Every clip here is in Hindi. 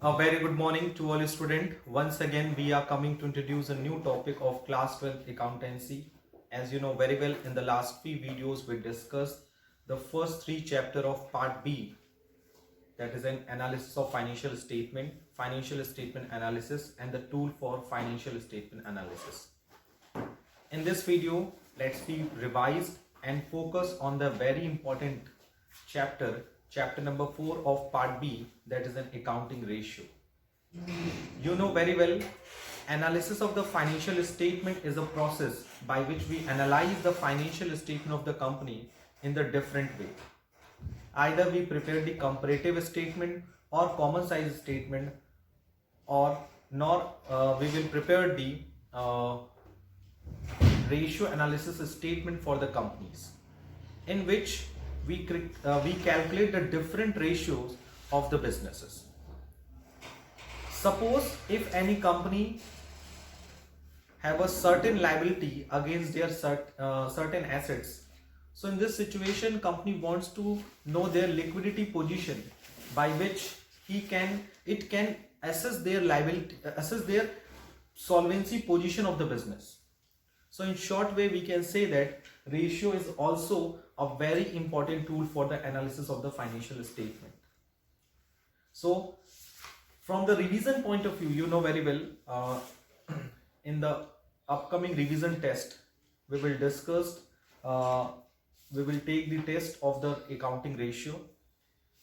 A very good morning to all students. Once again, we are coming to introduce a new topic of class 12 accountancy. As you know very well, in the last few videos, we discussed the first three chapter of part B, that is an analysis of financial statement analysis, and the tool for financial statement analysis. In this video, let's be revised and focus on the very important chapter number 4 of part B, that is an accounting ratio. You know very well, analysis of the financial statement is a process by which we analyze the financial statement of the company in the different way. Either we prepare the comparative statement or common size statement, or we will prepare the ratio analysis statement for the companies, in which we calculate the different ratios of the businesses. Suppose if any company have a certain liability against their certain assets, so in this situation company wants to know their liquidity position, by which it can assess their liability, assess their solvency position of the business. So in short way, we can say that ratio is also a very important tool for the analysis of the financial statement. So from the revision point of view, you know very well, in the upcoming revision test, we will take the test of the accounting ratio.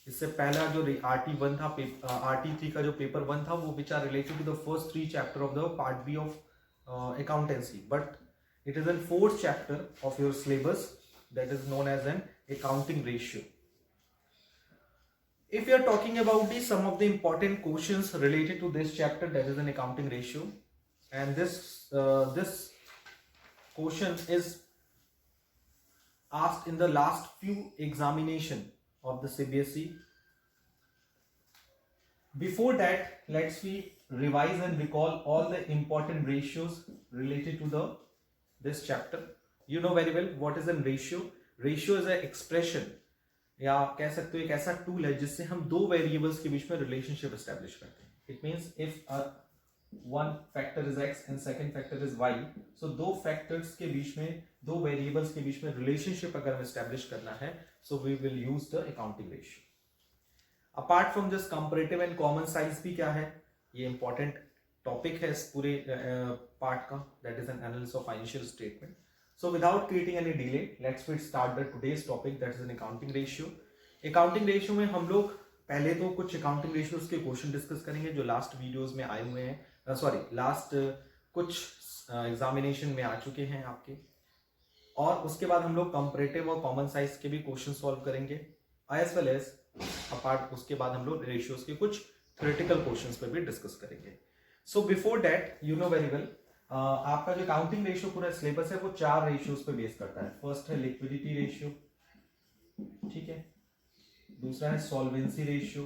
इससे पहला जो RT1 था, RT3 का जो पेपर 1 था, वो which are related to the first three chapter of the part B of accountancy, but it is in fourth chapter of your syllabus, that is known as an accounting ratio. If you are talking about some of the important questions related to this chapter, that is an accounting ratio, and this question is asked in the last few examination of the CBSE. Before that, let's we revise and recall all the important ratios related to this chapter. You know very well what is a ratio. Ratio is an expression, या कह सकते हो एक ऐसा टूल है जिससे हम दो वेरिएबल्स के बीच में रिलेशनशिप एस्टेब्लिश करते हैं. It means if one factor is x and second factor is y, so दो फैक्टर्स के बीच में, दो वेरिएबल्स के बीच में रिलेशनशिप अगर हमें एस्टेब्लिश करना है, so we will use the accounting ratio. Apart from this, comparative and common size भी क्या है, ये important topic है इस पूरे पार्ट का, that is an analysis of financial statement. So without creating any delay, let's start the today's topic, that is an accounting ratio. Accounting ratio में हम लोग पहले तो कुछ accounting ratios के क्वेश्चन डिस्कस करेंगे जो लास्ट वीडियोस में आए हुए हैं, लास्ट कुछ एग्जामिनेशन में आ चुके हैं आपके, और उसके बाद हम लोग कंपैरेटिव और कॉमन साइज के भी क्वेश्चन सॉल्व करेंगे, एज वेल एज अपार्ट उसके बाद हम लोग रेशियोज के कुछ थ्योरेटिकल क्वेश्चंस पे भी डिस्कस करेंगे. So before that, you know very well, आपका जो अकाउंटिंग रेशियो पूरा सिलेबस है वो 4 रेशियोज पे बेस करता है. फर्स्ट है लिक्विडिटी रेशियो, ठीक है. दूसरा है सॉल्वेंसी रेशियो,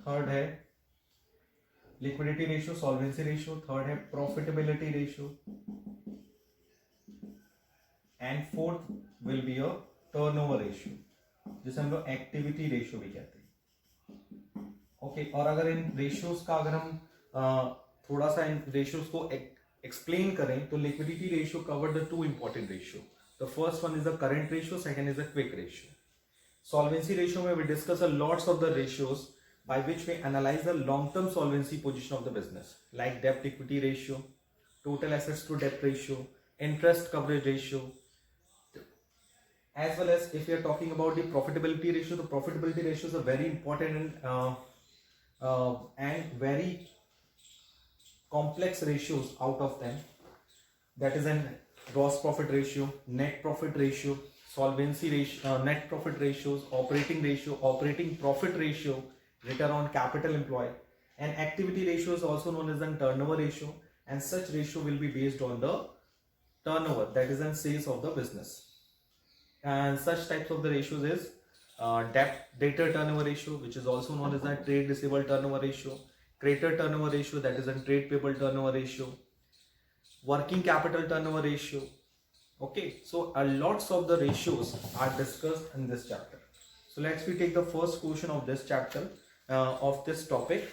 थर्ड है liquidity ratio, solvency ratio, third है profitability ratio, and fourth will be a turnover ratio, जिसे हम लोग एक्टिविटी रेशियो भी कहते हैं. ओके, और अगर इन रेशियोज का अगर हम थोड़ा सा इन रेशियोज को एक्सप्लेन करें, तो liquidity ratio cover the two important ratio. The first one is the current ratio, second is the quick ratio. Solvency ratio में we discuss a lots of the ratios by which we analyze the long-term solvency position of the business, like debt equity ratio, total assets to debt ratio, interest coverage ratio, as well as if we are talking about the profitability ratio. The profitability ratio is a very important and very complex ratios out of them. That is an gross profit ratio, net profit ratio, solvency ratio, net profit ratios, operating ratio, operating profit ratio, return on capital employed, and activity ratio is also known as the turnover ratio, and such ratio will be based on the turnover, that is in sales of the business. And such types of the ratios is debtor turnover ratio, which is also known as the trade receivable turnover ratio, creditor turnover ratio, that is a trade payable turnover ratio, working capital turnover ratio. Okay, so a lots of the ratios are discussed in this chapter. So let's we take the first question of this chapter of this topic.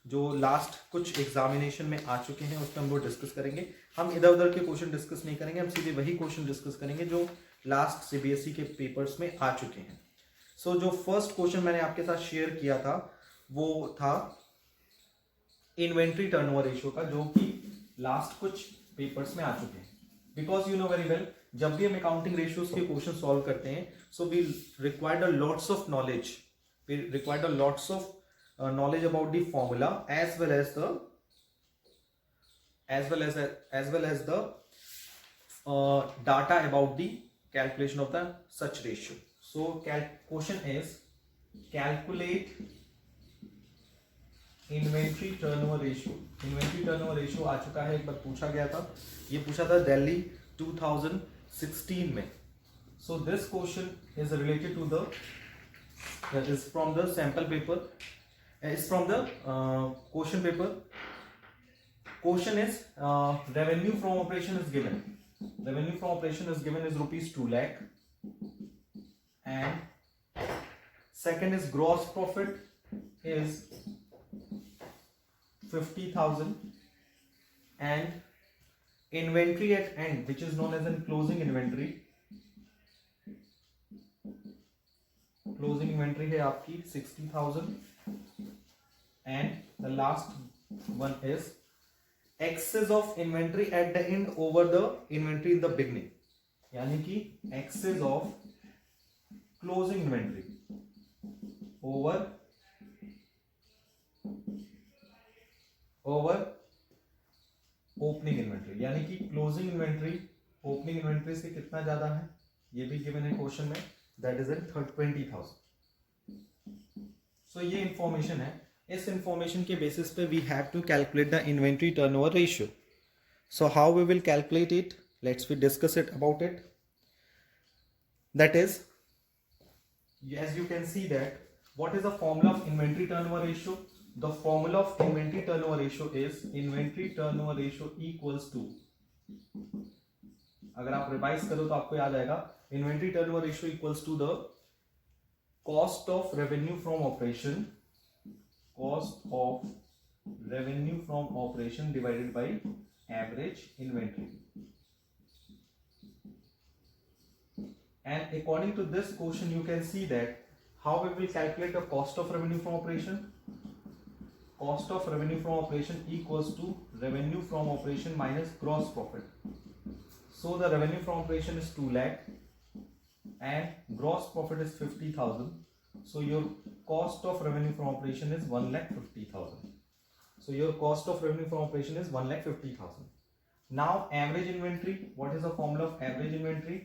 जो लास्ट कुछ एग्जामिनेशन में आ चुके हैं उसमें हम लोग डिस्कस करेंगे. हम इधर उधर के क्वेश्चन डिस्कस नहीं करेंगे, हम सीधे वही क्वेश्चन डिस्कस करेंगे जो लास्ट सीबीएसई के पेपर्स में आ चुके हैं. सो जो फर्स्ट क्वेश्चन मैंने आपके साथ शेयर किया था वो था इन्वेंट्री टर्नओवर रेशियो का, जो कि लास्ट कुछ पेपर्स में आ चुके हैं. Because you know very well, जब भी हम अकाउंटिंग रेशियोज के क्वेश्चन सॉल्व करते हैं, so we required a lots of knowledge, we required a lots of knowledge about the formula as well as the data about the calculation of the such ratio. So question is calculate inventory turnover ratio. Inventory turnover ratio आ चुका है, एक बार पूछा गया था, ये पूछा था दिल्ली 2016 में. So this question is related to the, that is from the sample paper. It's from the question paper. Question is revenue from operation is given. Revenue from operation is given is rupees 2 lakh, and second is gross profit is 50,000, and inventory at end, which is known as in closing inventory. Closing inventory है आपकी 60,000. And the last one is excess of inventory at the end over the inventory in the beginning. यानी कि excess of closing inventory over opening inventory. यानी कि closing inventory opening inventory से कितना ज्यादा है, ये भी given है क्वेश्चन में, that is in 20,000. So ये इंफॉर्मेशन है. इस इंफॉर्मेशन के बेसिस पे we have to calculate the inventory turnover ratio. So how we will calculate it, let's we discuss it about it. That is, as you can see that what is the formula of inventory turnover ratio. The formula of inventory turnover ratio is inventory turnover ratio equals to, अगर आप रिवाइज करो तो आपको याद आएगा, inventory turnover ratio equals to the cost of revenue from operation, cost of revenue from operation divided by average inventory. And according to this question you can see that how we will calculate the cost of revenue from operation. Cost of revenue from operation equals to revenue from operation minus gross profit. So the revenue from operation is 2 lakh and gross profit is 50,000. So your cost of revenue from operation is 1,50,000. So your cost of revenue from operation is 1,50,000. Now average inventory, what is the formula of average inventory?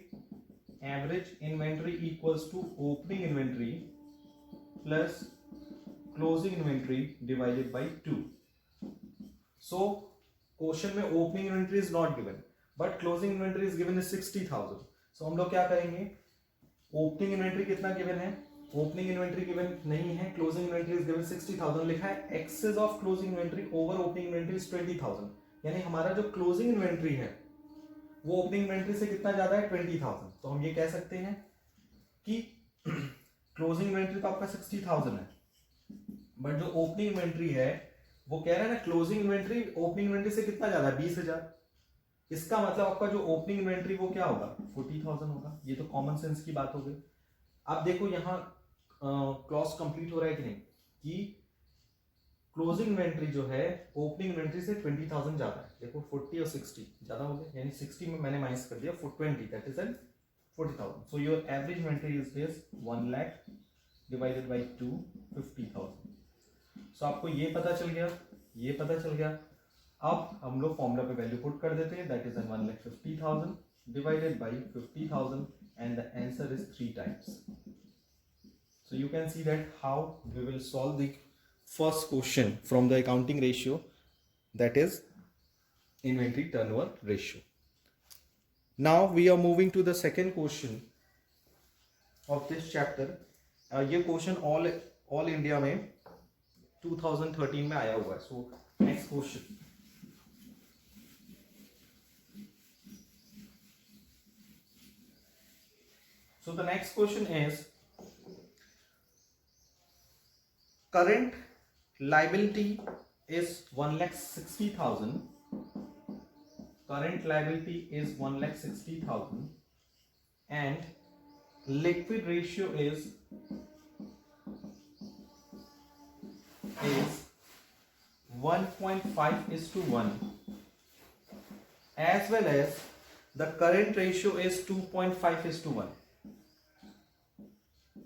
Average inventory equals to opening inventory plus closing inventory divided by 2. So question में opening inventory is not given, but closing inventory is given is 60,000. So हम लोग क्या करेंगे, opening inventory कितना given है, ओपनिंग इन्वेंट्री गिवन नहीं है, क्लोजिंग इन्वेंट्री इज गिवन 60,000 लिखा है, excess of closing inventory over opening inventory is 20,000. यानी हमारा जो क्लोजिंग इन्वेंट्री है वो ओपनिंग इन्वेंट्री से कितना ज्यादा है, 20,000. तो हम ये कह सकते हैं कि क्लोजिंग इन्वेंट्री तो आपका 60,000 है, बट जो ओपनिंग इन्वेंट्री है वो कह रहा है ना, क्लोजिंग इन्वेंट्री ओपनिंग इन्वेंट्री से कितना ज्यादा, 20,000. इसका मतलब आपका जो ओपनिंग इन्वेंट्री वो क्या होगा, 40,000 होगा. ये तो कॉमन सेंस की बात हो गई. अब देखो यहाँ क्लॉज कंप्लीट हो रहा है कि नहीं, कि क्लोजिंग इन्वेंट्री जो है ओपनिंग इन्वेंट्री से 20,000 ज्यादा है. देखो 40 और 60 ज्यादा हो गया, यानी 60 में मैंने माइनस कर दिया 20, that is N 40,000. So your average inventory is 1 lakh divided by 2, 50,000. सो आपको ये पता चल गया, ये पता चल गया. अब हम लोग फॉर्मूला पे वैल्यू पुट कर देते हैं, that is N 1,50,000 divided by 50,000, and the answer is 3 times. So you can see that how we will solve the first question from the accounting ratio, that is inventory turnover ratio. Now we are moving to the second question of this chapter. ये question all India में 2013 में आया हुआ है. So next question. So the next question is current liability is 1,60,000. Current liability is 1,60,000 and liquid ratio is 1.5:1, as well as the current ratio is 2.5:1.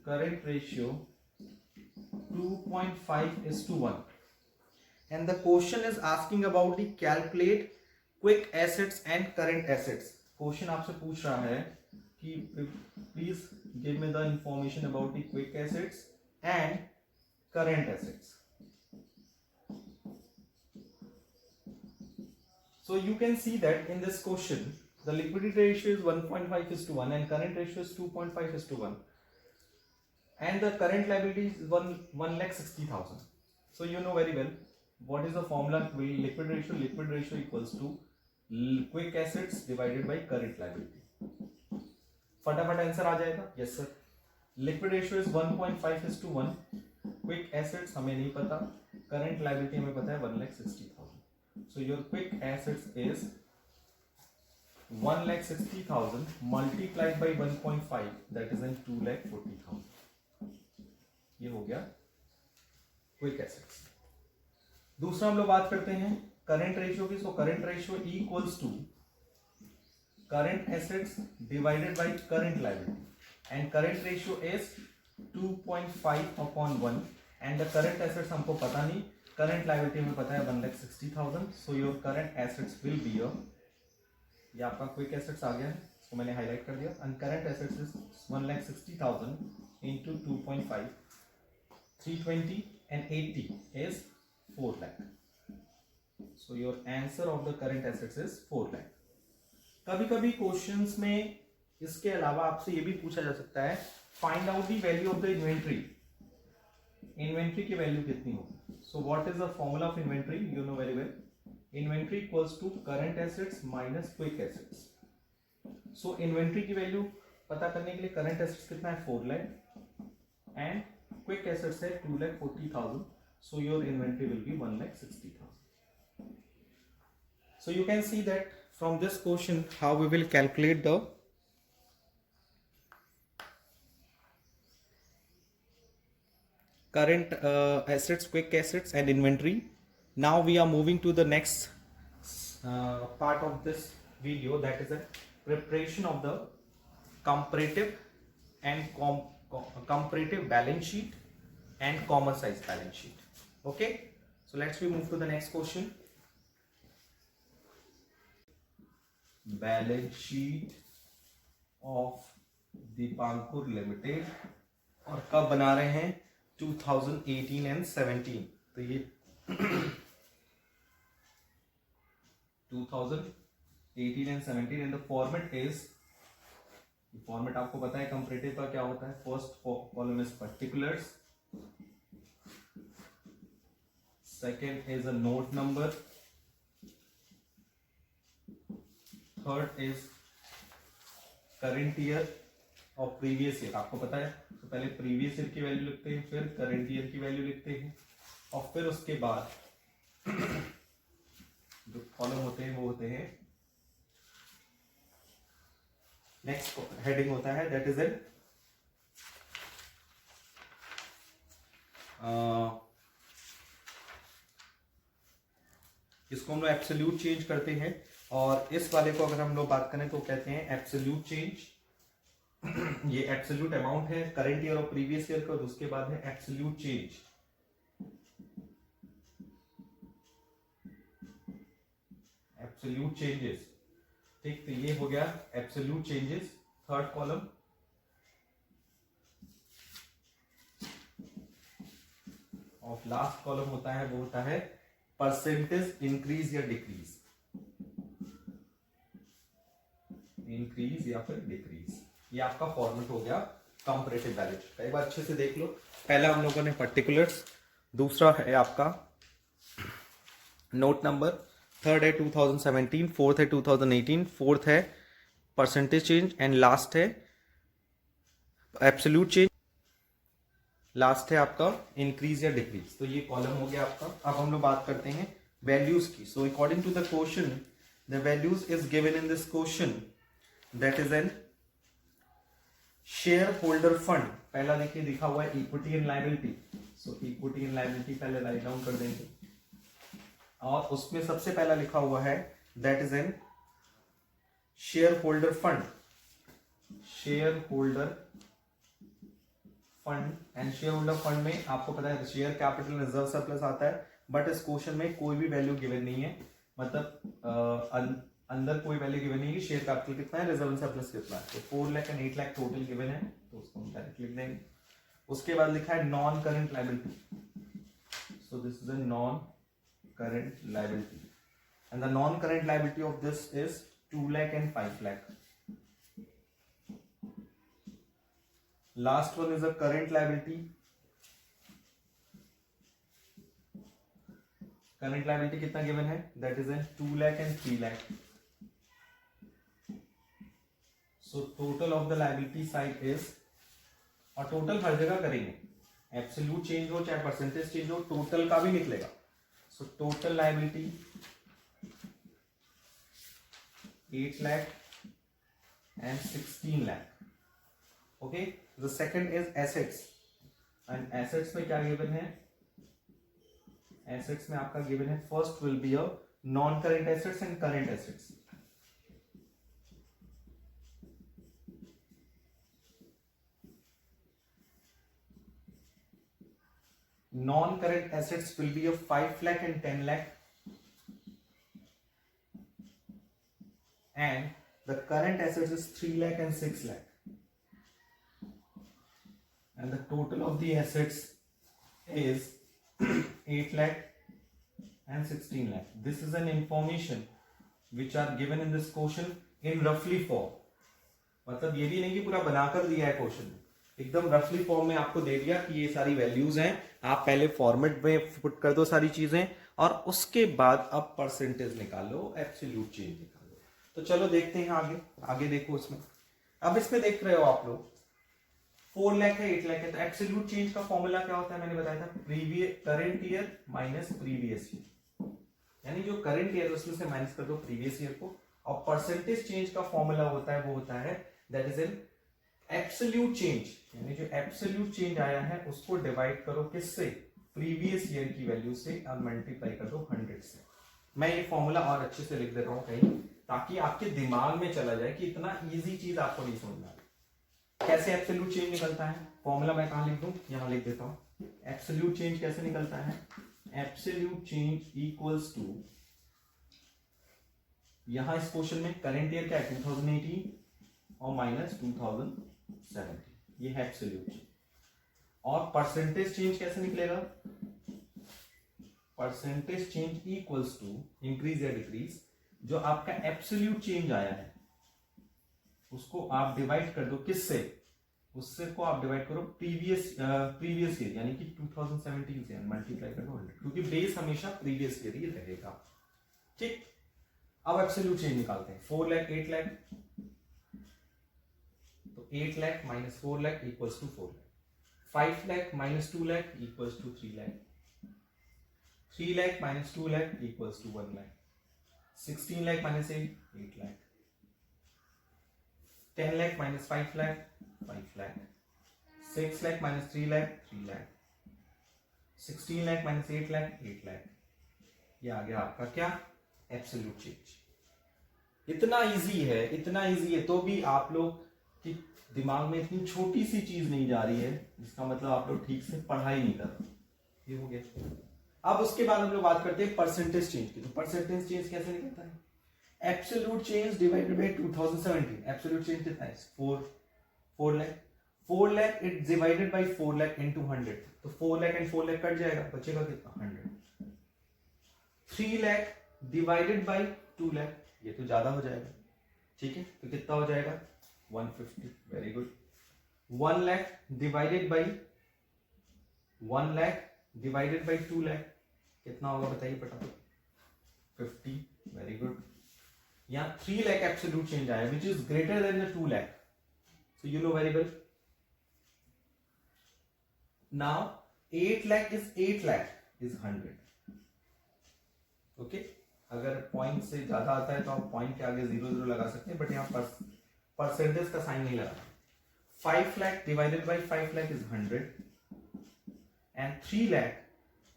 Current ratio 2.5:1. And the question is asking about the calculate quick assets and current assets. Question आपसे पूछ रहा है कि please give me the information about the quick assets and current assets. So you can see that in this question the liquidity ratio is 1.5:1 and current ratio is 2.5:1 and the current liability is 1,60,000. So you know very well what is the formula. Liquid ratio equals to quick assets divided by current liability. फटाफट आंसर आ जाएगा. Yes sir. Liquid ratio is 1.5:1. Quick assets हमें नहीं पता, करंट लायबिलिटी हमें पता है 1,60,000. So your quick assets is 1,60,000 multiplied by 1.5 that is in 2,40,000. ये हो गया क्विक एसेट्स. दूसरा हम लोग बात करते हैं करंट रेशियो की. So current ratio equals to current assets divided by current liability and current ratio is 2.5/1 and the current assets हमको पता नहीं, current liability हमें पता है 1,60,000. so your current assets will be ये आपका quick assets आ गया है, इसको मैंने highlight कर दिया. and current assets is 1,60,000 into 2.5, 320 and 80 is 4 lakh. so your answer of the current assets is 4 lakh. कभी कभी क्वेश्चंस में इसके अलावा आपसे ये भी पूछा जा सकता है find out the value of the inventory. Inventory की वैल्यू कितनी होगी. So what is the formula of inventory. You know very well. Inventory equals to current assets minus quick assets. So inventory की वैल्यू पता करने के लिए करंट एसेट्स कितना है 4 लाख एंड क्विक एसेट्स है 2,40,000. So your inventory will be 1,60,000. So you can see that from this question how we will calculate the current assets, quick assets and inventory. Now we are moving to the next part of this video, that is a preparation of the comparative and comparative balance sheet and common size balance sheet. Okay, so let's we move to the next question. Balance sheet of Deepankur Limited और कब बना रहे हैं 2018 एंड 17. तो ये 2018 and 17 and the format is, format आपको पता है कंपैरेटिव का क्या होता है. First column is particulars, second is a note number, third is current year और प्रीवियस ईयर. आपको पता है तो पहले प्रीवियस ईयर की वैल्यू लिखते हैं, फिर करंट ईयर की वैल्यू लिखते हैं और फिर उसके बाद जो कॉलम होते हैं वो होते हैं, नेक्स्ट हेडिंग होता है दैट इज एन इसको हम लोग एब्सोल्यूट चेंज करते हैं और इस वाले को अगर हम लोग बात करें तो कहते हैं एब्सोल्यूट चेंज. ये एब्सोल्यूट अमाउंट है करंट ईयर और प्रीवियस ईयर का. उसके बाद है एब्सोल्यूट चेंज. Absolute changes. ठीक, तो ये हो गया एब्सोल्यूट चेंजेस, थर्ड कॉलम. और लास्ट कॉलम होता है वो होता है परसेंटेज इंक्रीज या डिक्रीज. इंक्रीज या फिर डिक्रीज. ये आपका फॉर्मेट हो गया कंपैरेटिव बैलेंस शीट का. एक बार अच्छे से देख लो. पहला हम लोगों ने पर्टिकुलर्स, दूसरा है आपका नोट नंबर, थर्ड है 2017, फोर्थ है 2018, फोर्थ है परसेंटेज चेंज एंड लास्ट है एब्सोल्यूट चेंज. लास्ट है आपका इंक्रीज या डिक्रीज। तो ये कॉलम हो गया आपका। अब हम लोग बात करते हैं वैल्यूज की। So according to the question the values is given in this question that is an shareholder fund. पहला देखिए लिखा हुआ है equity and liability. So equity and liability पहले राइट डाउन कर देंगे और उसमें सबसे पहला लिखा हुआ है that is an shareholder fund. Shareholder fund and shareholder fund में आपको पता है शेयर कैपिटल रिजर्व सरप्लस आता है, बट इस क्वेश्चन में कोई भी वैल्यू गिवन नहीं है, मतलब अंदर कोई वैल्यू गिवन नहीं है कि शेयर कैपिटल कितना है, रिजर्व सरप्लस कितना है। तो 4 lakh and 8 lakh total given है, तो उसको हम डायरेक्ट लिख देंगे। उसके बाद लिखा है non current liability. So this is a non current liability and the non current liability of this is 2 lakh and 5 lakh. Last one is a current liability. Current liability कितना given है? That is in 2 lakh and 3 lakh. So total of the liability side is, और टोटल हर जगह करेंगे, एब्सोल्यूट चेंज हो चाहे परसेंटेज चेंज हो, टोटल का भी निकलेगा। So total liability 8 lakh and 16 lakh. Okay. The second is assets and assets में क्या given है? Assets में आपका given है first will be a non current assets and current assets. Non current assets will be a 5 lakh and 10 lakh and the current assets is 3 lakh and 6 lakh. And the total of the assets is 8 lakh and 16 lakh. This is an information which are given in this question in roughly form. मतलब ये भी नहीं कि पूरा बनाकर दिया है क्वेश्चन में, एकदम रफली फॉर्म में आपको दे दिया कि ये सारी वैल्यूज हैं, आप पहले फॉर्मेट में पुट कर दो सारी चीजें और उसके बाद अब परसेंटेज निकालो, एब्सोल्यूट चेंज निकालो। तो चलो देखते हैं आगे। आगे देखो इसमें, अब इसमें देख रहे हो आप लोग 4 लाख है 8 लाख है, तो एब्सोल्यूट चेंज का फॉर्मूला क्या होता है, मैंने बताया था previous current year minus previous year, यानी जो करंट ईयर उसमें से माइनस कर दो प्रीवियस ईयर को। और परसेंटेज चेंज का फॉर्मूला होता है वो होता है that is an absolute change, यानी जो एब्सोल्यूट चेंज आया है उसको डिवाइड करो किससे, प्रीवियस ईयर की वैल्यू से और मल्टीप्लाई कर दो 100 से। मैं ये फॉर्मूला और अच्छे से लिख दे रहा हूं कहीं ताकि आपके दिमाग में चला जाए कि इतना इजी चीज आपको नहीं समझना। कैसे एब्सोल्यूट चेंज निकलता है, फॉर्मूला मैं कहां लिख दूं, यहां लिख देता हूं। एब्सोल्यूट चेंज कैसे निकलता है, एब्सोल्यूट चेंज इक्वल्स टू, यहां इस क्वेश्चन में करंट ईयर क्या है 2018 और माइनस 2017, ये है एब्सोल्यूट चेंज। और परसेंटेज चेंज कैसे निकलेगा, percentage change equals to increase या डिक्रीज, जो आपका एब्सोल्यूट चेंज आया है उसको आप डिवाइड कर दो किससे, उससे को आप डिवाइड करो प्रीवियस ईयर यानी कि 2017 से मल्टीप्लाई कर दो 100, क्योंकि बेस हमेशा प्रीवियस ईयर ही रहेगा। ठीक, अब एब्सोल्यूट चेंज निकालते हैं। 4 लाख 8 लाख, तो 8 lakh minus 4 lakh equals to 4 lakh, 5 lakh minus 2 lakh equals to 3 lakh, 3 lakh minus 2 lakh equals to 1 lakh, 16 lakh minus 8 lakh, 10 lakh minus 5 lakh 5 lakh, 6 lakh minus 3 lakh 3 lakh, 16 lakh minus 8 lakh 8 lakh। ये आ गया आपका क्या, एब्सोल्यूट चेंज। इतना इजी है, इतना इजी है, तो भी आप लोग की दिमाग में इतनी छोटी सी चीज नहीं जा रही है, इसका मतलब आप लोग ठीक से पढ़ाई नहीं कर रहे। ये हो गया। अब उसके बाद हम लोग बात करते हैं परसेंटेज चेंज की। तो परसेंटेज चेंज कैसे निकलता है, absolute change divided by 2017, absolute change कितना है 4 lakh, 4 lakh it divided by 4 lakh into 100, तो 4 लाख एंड 4 लाख कट जाएगा, बचेगा कितना 100। 3 लाख डिवाइडेड बाय 2 लाख, ये तो ज्यादा हो जाएगा, ठीक है, तो कितना हो जाएगा 150, very good. 1 lakh divided by 1 lakh divided by 2 lakh कितना होगा बताइए फटाफट, 50, वेरी गुड। यहाँ 3 लाख एब्सोल्यूट चेंज आया which is greater than the 2 lakh, so you know very well now 8 lakh is 8 lakh is 100. Okay अगर पॉइंट से ज्यादा आता है तो आप पॉइंट के आगे 0 लगा सकते हैं, बट यहाँ परसेंटेज का साइन नहीं लगाना. 5 lakh divided by 5 lakh is 100 and 3 lakh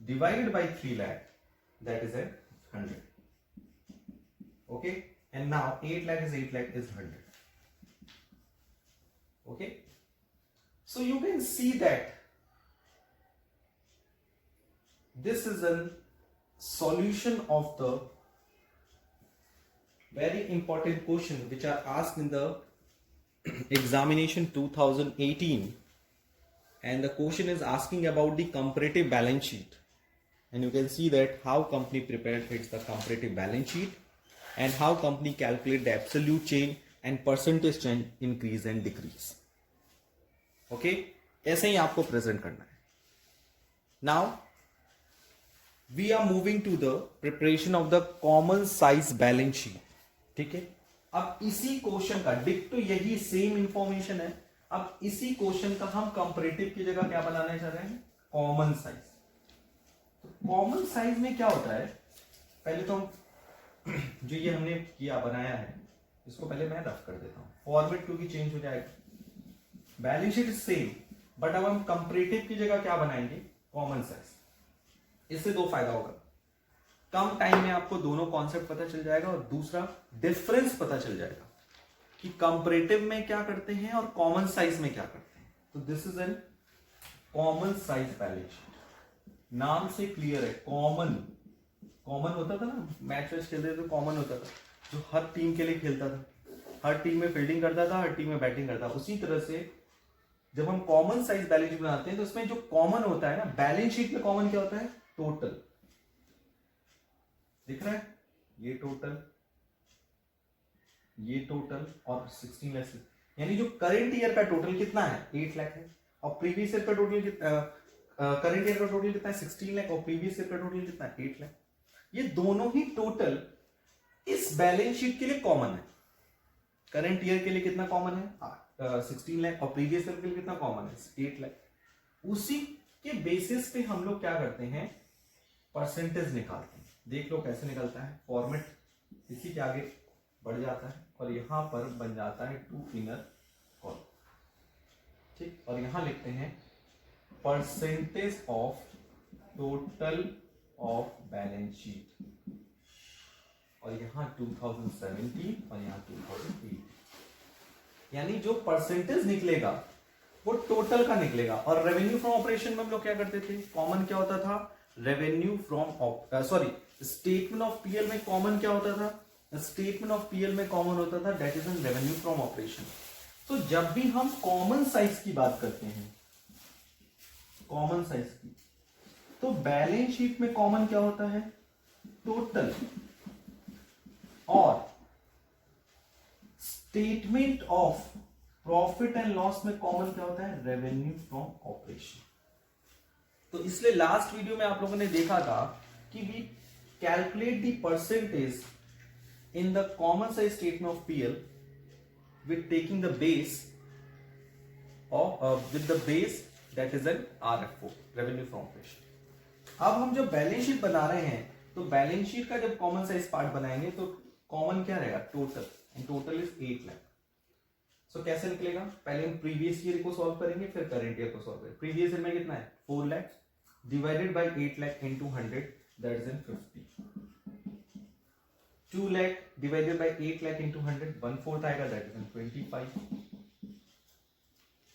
divided by 3 lakh that is at 100. Okay, and now 8 lakh is 8 lakh is 100. Okay, so you can see that this is a solution of the very important question which are asked in the examination 2018, and the question is asking about the comparative balance sheet, and you can see that how company prepared its the comparative balance sheet and how company calculate the absolute change and percentage change increase and decrease. Okay, ऐसे ही आपको प्रेजेंट करना है. Now we are moving to the preparation of the common size balance sheet. ठीक है, अब इसी क्वेश्चन का डिक्टो यही सेम इंफॉर्मेशन है. अब इसी क्वेश्चन का हम कंपैरेटिव की जगह क्या बनाने चाह रहे हैं, कॉमन साइज. तो कॉमन साइज में क्या होता है, पहले तो हम जो ये हमने किया बनाया है इसको पहले मैं रफ कर देता हूं, फॉर्मेट क्योंकि चेंज हो जाएगा. बैलेंस शीट सेम, बट अब हम कंपैरेटिव की जगह क्या बनाएंगे, कॉमन साइज. इससे दो फायदा होगा, कम टाइम में आपको दोनों कॉन्सेप्ट पता चल जाएगा और दूसरा डिफरेंस पता चल जाएगा कि कंपैरेटिव में क्या करते हैं और कॉमन साइज में क्या करते हैं. तो this is an common size balance sheet. नाम से क्लियर है, कॉमन. कॉमन होता था ना, मैच वैच खेलते थे कॉमन होता था, जो हर टीम के लिए खेलता था, हर टीम में फील्डिंग करता था, हर टीम में बैटिंग करता था. उसी तरह से जब हम कॉमन साइज बैलेंस शीट बनाते हैं तो उसमें जो कॉमन होता है ना, बैलेंस शीट में कॉमन क्या होता है, टोटल. दिख रहा है, ये टोटल, ये टोटल और 16 लाख, यानी जो करंट ईयर का टोटल कितना है 8 लाख है, और प्रीवियस ईयर का टोटल करंट ईयर का टोटल कितना है 16 लाख, और प्रीवियस ईयर का टोटल कितना है 8 लाख. ये दोनों ही टोटल इस बैलेंस शीट के लिए कॉमन है. करंट ईयर के लिए कितना कॉमन है 16 लाख, और प्रीवियस ईयर के लिए कितना कॉमन है 8 लाख. उसी के बेसिस पे हम लोग क्या करते हैं, परसेंटेज निकालते हैं. देख लो कैसे निकलता है, फॉर्मेट इसी के आगे बढ़ जाता है और यहां पर बन जाता है 2 इनर कॉलम. ठीक, और यहां लिखते हैं percentage of total of balance sheet, और यहां 2017 और यहां 2008. यानी जो परसेंटेज निकलेगा वो टोटल का निकलेगा. और रेवेन्यू फ्रॉम ऑपरेशन में हम लोग क्या करते थे, कॉमन क्या होता था, revenue from statement of PL में कॉमन क्या होता था, स्टेटमेंट ऑफ पीएल में कॉमन होता था that is N revenue from operation. तो जब भी हम कॉमन साइज की बात करते हैं, कॉमन साइज की, तो बैलेंस शीट में कॉमन क्या होता है, टोटल, और statement of profit and loss में कॉमन क्या होता है, रेवेन्यू फ्रॉम ऑपरेशन. तो इसलिए लास्ट वीडियो में आप लोगों ने देखा था कि we calculate the percentage in the common size statement of PL with taking the base with the base that is an RFO, revenue from operation. अब हम जब बैलेंस शीट बना रहे हैं तो बैलेंस शीट का जब कॉमन साइज पार्ट बनाएंगे तो कॉमन क्या रहेगा, total, and total is 8 lakh. So कैसे निकलेगा, पहले हम प्रीवियस ईयर को सॉल्व करेंगे फिर करंट ईयर को सॉल्व करेंगे. प्रीवियस ईयर में कितना है 4 lakh divided by 8 lakh into 100 that is in 50. 2 lakh divided by 8 lakh into 100 1/4 आएगा that is in 25.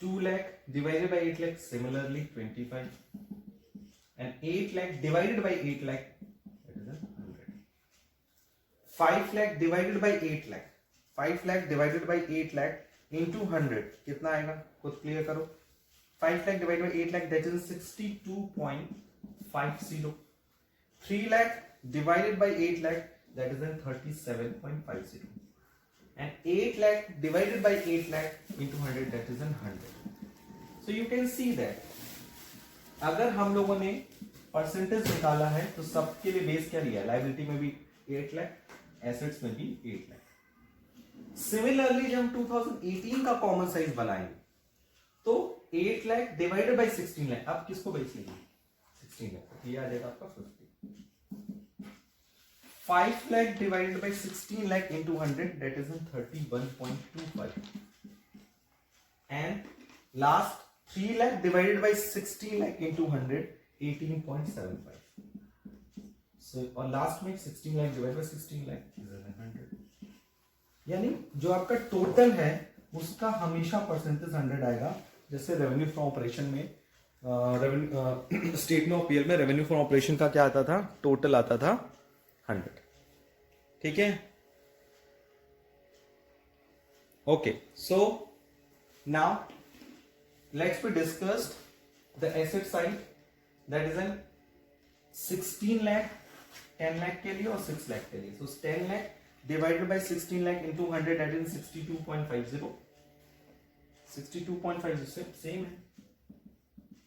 2 lakh divided by 8 lakh similarly 25, and 8 lakh divided by 8 lakh that is 100. 5 lakh divided by 8 lakh, 5 lakh divided by 8 lakh into 100 कितना आएगा, खुद क्लियर करो. 5 lakh divided by 8 lakh that is 62.50. 3 lakh divided by 8 lakh that is 37.50. and 8 lakh divided by 8 lakh into 100 that is 100. So you can see that अगर हम लोगों ने परसेंटेज निकाला है तो सबके लिए बेस क्या लिया, लायबिलिटी में भी 8 लाख, एसेट्स में भी 8 लाख. सिमिलरली जब हम 2018 का कॉमन साइज बनाएंगे तो 8 लाख डिवाइडेड बाई 16 लाख, अब किसको बेस लीजिए 16 लाख, ये आ जाएगा आपका 50। 5 lakh divided by 16 lakh into 100, that is in 31.25, and last 3 lakh divided by 16 lakh into 100, 18.75. So और लास्ट में 16 lakh divide by 16 lakh is 100, यानी जो आपका टोटल है उसका हमेशा परसेंटेज 100 आएगा। जैसे रेवेन्यू फ्रॉम ऑपरेशन में स्टेटमेंट ऑफ पीएल में रेवेन्यू फ्रॉम ऑपरेशन का क्या आता था, टोटल आता था 100। ठीक है, okay. So now let's be discussed the asset side, that is N 16 lakh 10 lakh के लिए और 6 लाख के लिए। सो 10 lakh divided by 16 lakh into 100, that is 62.50। 62.50 से सेम है,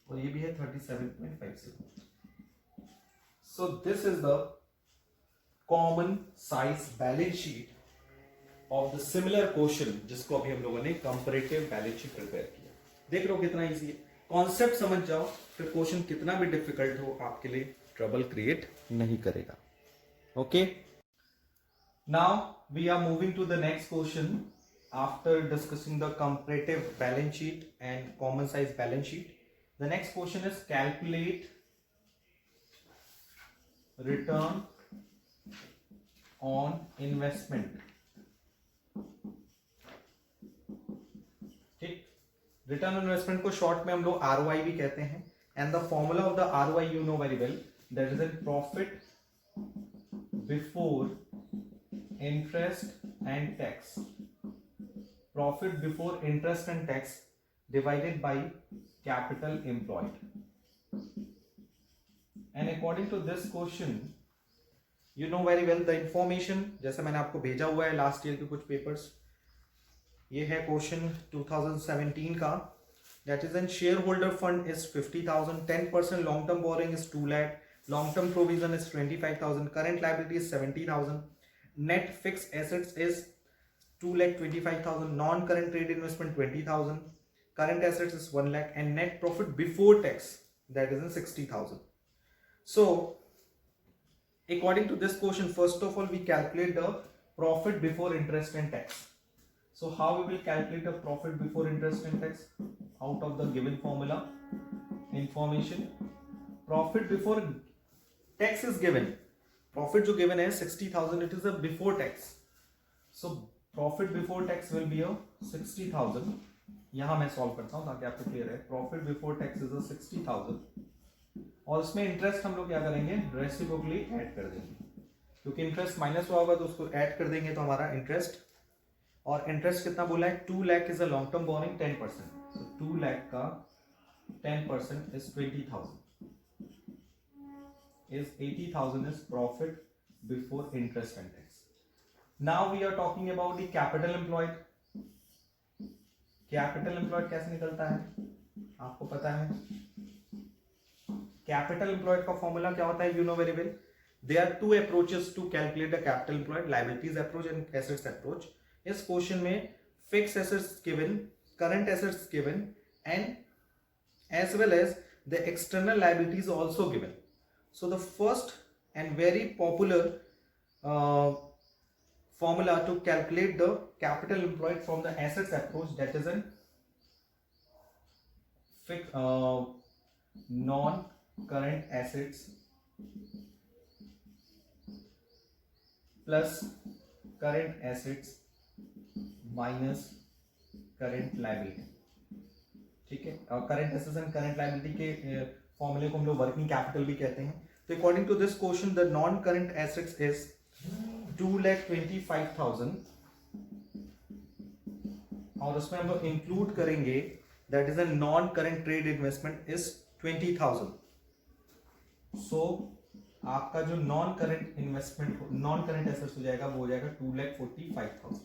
और ये भी है 37.50। So this is the common size balance sheet of the similar question, जिसको अभी हम लोगों ने कंपैरेटिव बैलेंस शीट प्रिपेयर किया। देख लो कितना इजी है, कॉन्सेप्ट समझ जाओ, फिर क्वेश्चन कितना भी डिफिकल्ट हो आपके लिए ट्रबल क्रिएट नहीं करेगा। Okay, now we are moving to the next question after discussing the comparative balance sheet and common size balance sheet. The next question is calculate return on investment. ठीक, रिटर्न ऑन इन्वेस्टमेंट को शॉर्ट में हम लोग ROI भी कहते हैं, and the formula of the ROI you know very well, that is in profit before interest and tax, profit before interest and tax divided by capital employed. And according to this question, you know very well the information, जैसे मैंने आपको भेजा हुआ है लास्ट ईयर के कुछ पेपर्स, ये है क्वेश्चन 2017 का, that is in shareholder fund is 50,000, 10% long term borrowing is 2 lakh, long term provision is 25,000, current liability is 70,000, net fixed assets is 2,25,000, non-current trade investment 20,000, current assets is 1 lakh, and net profit before tax, that is in 60,000. So according to this question, first of all we calculate the profit before interest and tax. So how we will calculate the profit before interest and tax? Out of the given formula information, profit before tax is given, profit जो given है 60,000, it is a before tax. So profit before tax will be 60,000। यहां मैं सॉल्व करता हूं ताकि आपको क्लियर है। प्रॉफिट बिफोर टैक्स इज 60,000, और इसमें इंटरेस्ट हम लोग क्या करेंगे, रेसिप्रोकली ऐड कर देंगे, क्योंकि इंटरेस्ट माइनस हुआ होगा तो उसको ऐड कर देंगे तो हमारा इंटरेस्ट, और इंटरेस्ट कितना बोला है, 2 lakh is a long term borrowing 10%, सो 2 लाख का 10% is 20,000, is 80,000 is profit before interest and tax. Now we are talking about the capital employed. Capital employed कैसे निकलता है आपको पता है, capital employed का फॉर्मूला क्या होता है, you know very well. There are two approaches to calculate the capital employed, liabilities approach and assets approach. इस क्वेश्चन में fixed assets given, current assets given, and as well as the external liabilities also given. So the first and very popular formula to calculate the capital employed from the assets approach, that is an non-current assets plus current assets minus current liability। ठीक है, और current assets and current liability के फॉर्मूले को हम लोग वर्किंग कैपिटल भी कहते हैं। तो according to this question the non current assets is 2,25,000, और उसमें हम लोग इंक्लूड करेंगे that is a non current trade investment is 20,000। So आपका जो non current investment non current assets हो जाएगा वो हो जाएगा 2,45,000।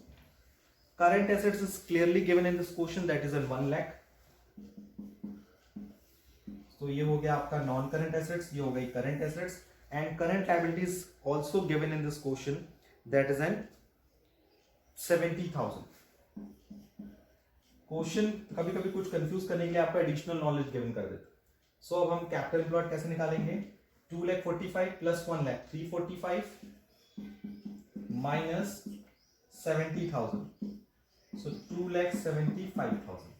Current assets is clearly given in this question, that is 1 lakh. तो ये हो गया आपका नॉन करंट एसेट्स, ये हो गई current assets, and current liabilities also given in this question, that is an 70,000। Question कभी कभी कुछ कंफ्यूज करने के लिए आपको एडिशनल नॉलेज गिवन कर देता। सो अब हम कैपिटल एम्प्लॉयड कैसे निकालेंगे? 2,45,000 plus 1,00,000 345 minus 70,000, so 2,75,000.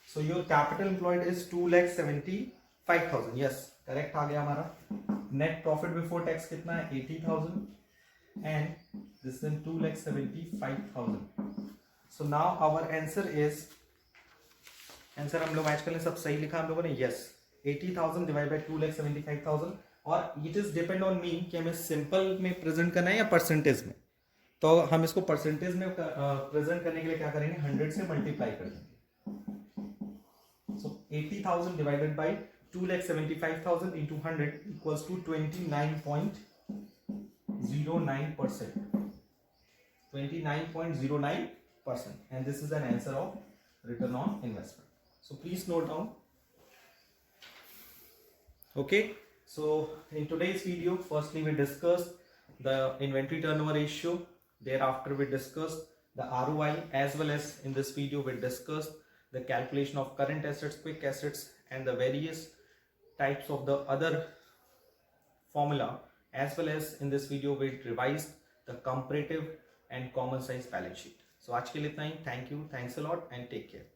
So your capital employed is 2,75,000. yes, correct आ गया हमारा। net profit before tax कितना है? 80,000 and this is 2,75,000. so now our answer is, answer हम लोग मैच कर लें, सब सही लिखा हम लोगों ने, यस 80,000 डिवाइड बाय 2,75,000। और it is depend on me कि हमें सिंपल में प्रेजेंट करना है या परसेंटेज में। तो हम इसको परसेंटेज में प्रेजेंट करने के लिए क्या करेंगे? 100 से मल्टीप्लाई कर देंगे। So 80,000 divided by 2,75,000 into 100 equals to 29.09%, 29.09%, and this is an answer of return on investment. So please note down. Okay, so in today's video, firstly we discussed the inventory turnover ratio, thereafter we discussed the ROI, as well as in this video we discussed the calculation of current assets, quick assets, and the various types of the other formula, as well as in this video we revised the comparative and common size balance sheet. So आज के लिए इतना ही। Thank you, thanks a lot and take care.